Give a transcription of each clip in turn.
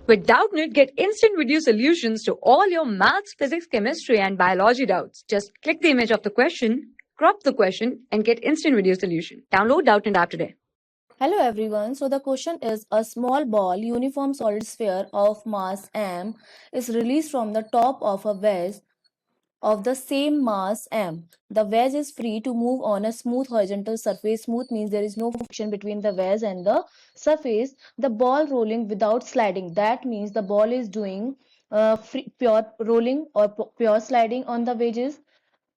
With Doubtnut, get instant video solutions to all your maths, physics, chemistry, and biology doubts. Just click the image of the question, crop the question, and get instant video solution. Download Doubtnut app today. Hello everyone. So the question is, a small ball, uniform solid sphere of mass m is released from the top of a wedge of the same mass m. The wedge is free to move on a smooth horizontal surface. Smooth means there is no friction between the wedge and the surface. The ball rolling without sliding. That means the ball is doing pure rolling or pure sliding on the wedges.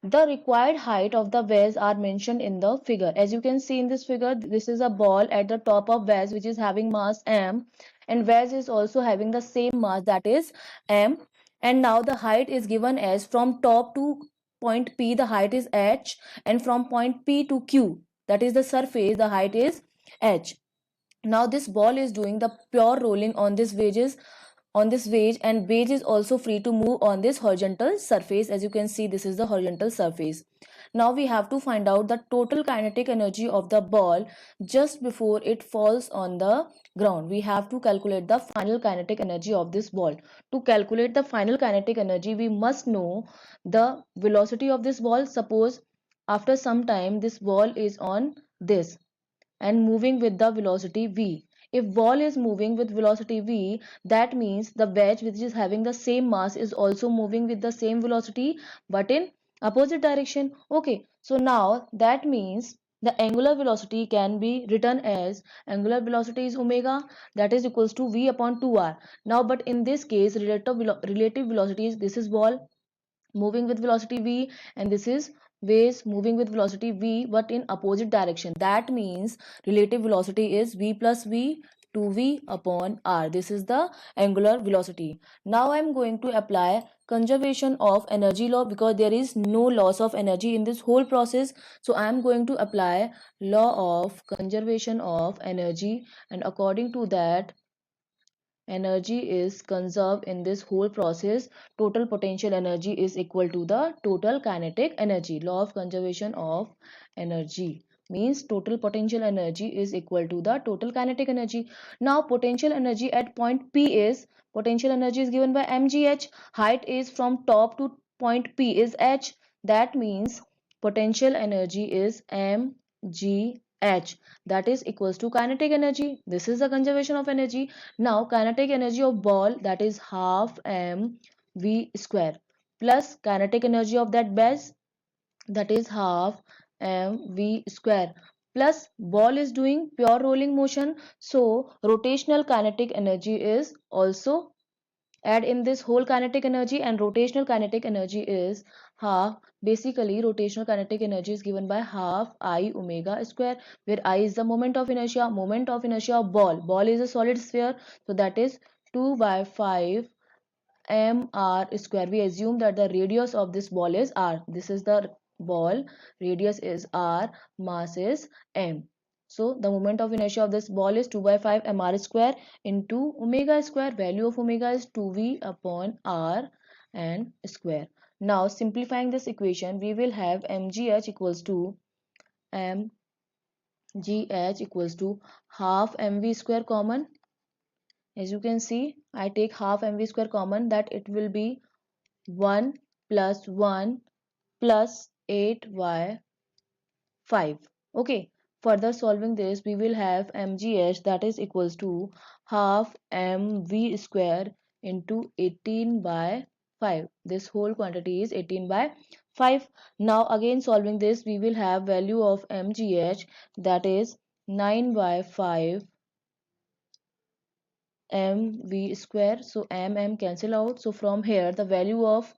The required height of the wedge are mentioned in the figure. As you can see in this figure, this is a ball at the top of wedge which is having mass m, and wedge is also having the same mass, that is m. And now the height is given as from top to point P the height is h, and from point P to Q, that is the surface, the height is h. Now this ball is doing the pure rolling on this wedge, and wedge is also free to move on this horizontal surface. As you can see, this is the horizontal surface. Now we have to find out the total kinetic energy of the ball just before it falls on the ground. We have to calculate the final kinetic energy of this ball. To calculate the final kinetic energy, we must know the velocity of this ball. Suppose after some time this ball is on this and moving with the velocity v. If ball is moving with velocity v, that means the wedge which is having the same mass is also moving with the same velocity but in opposite direction. Okay, so now that means the angular velocity can be written as angular velocity is omega, that is equals to v upon 2r. Now but in this case relative velocity is, this is ball moving with velocity v, and this is waves moving with velocity v but in opposite direction. That means relative velocity is v plus v 2v upon r. This is the angular velocity. Now I am going to apply conservation of energy law, because there is no loss of energy in this whole process. So I am going to apply law of conservation of energy, and according to that, energy is conserved in this whole process. Total potential energy is equal to the total kinetic energy. Law of conservation of energy means total potential energy is equal to the total kinetic energy. Now potential energy at point P is, potential energy is given by mgh. Height is from top to point P is h. That means potential energy is mgh, that is equals to kinetic energy. This is the conservation of energy. Now kinetic energy of ball, that is half m v square, plus kinetic energy of that base, that is half m v square, plus ball is doing pure rolling motion, so rotational kinetic energy is also add in this whole kinetic energy, and rotational kinetic energy is half. Basically rotational kinetic energy is given by half I omega square, where I is the moment of inertia. Moment of inertia of ball is a solid sphere, so that is 2 by 5 mr square. We assume that the radius of this ball is r. This is the ball, radius is r, mass is m. So the moment of inertia of this ball is 2 by 5 mr square into omega square. Value of omega is 2v upon r and square. Now simplifying this equation, we will have mgh equals to half mv square common. As you can see, I take half mv square common, that it will be 1 plus 1 plus 8y 5. Okay, further solving this, we will have mgh, that is equals to half mv square into 18 by 5. This whole quantity is 18 by 5. Now again solving this, we will have value of mgh, that is 9 by 5 mv square. So m cancel out. So from here the value of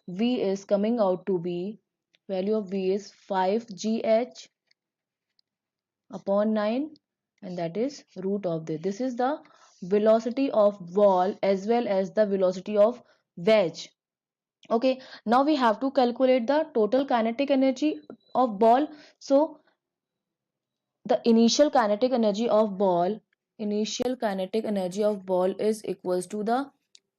v is coming out to be, value of v is 5gh upon 9, and that is root of this. This is the velocity of ball as well as the velocity of wedge. Okay, now we have to calculate the total kinetic energy of ball. So the initial kinetic energy of ball, is equals to the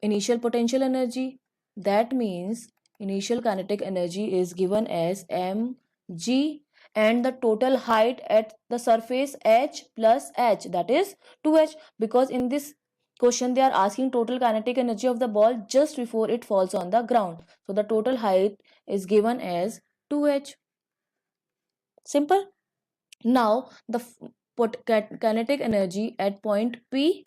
initial potential energy. That means initial kinetic energy is given as mg, and the total height at the surface h plus h, that is 2h, because in this question they are asking total kinetic energy of the ball just before it falls on the ground. So the total height is given as 2h. Simple. Now the kinetic energy at point P,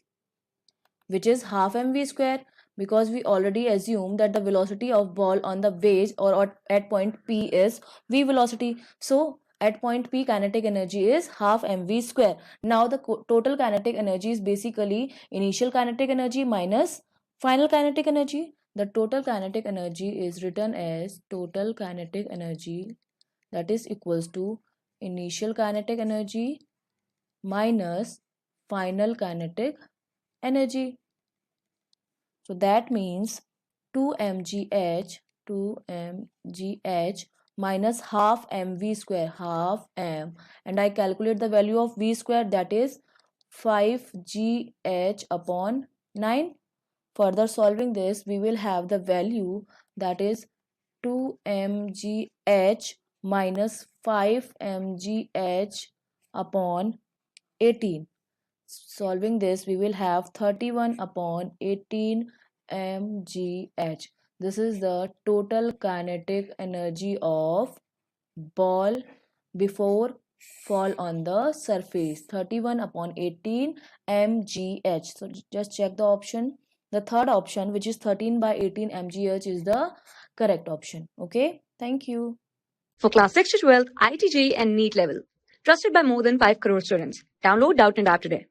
which is half mv square, because we already assume that the velocity of ball on the base or at point P is v velocity. So at point P, kinetic energy is half mv square. Now the total kinetic energy is basically initial kinetic energy minus final kinetic energy. The total kinetic energy is written as total kinetic energy, that is equals to initial kinetic energy minus final kinetic energy. So that means 2 mgh minus half mv square, half m, and I calculate the value of v square, that is 5gh upon 9. Further solving this, we will have the value, that is 2 mgh minus 5 mgh upon 18. Solving this, we will have 31 upon 18 mgh. This is the total kinetic energy of ball before fall on the surface, 31 upon 18 mgh. So just check the option. The third option, which is 13 by 18 mgh, is the correct option. Okay, thank you. For class 6 to 12, IIT JEE and NEET level. Trusted by more than 5 crore students. Download Doubtnut app today.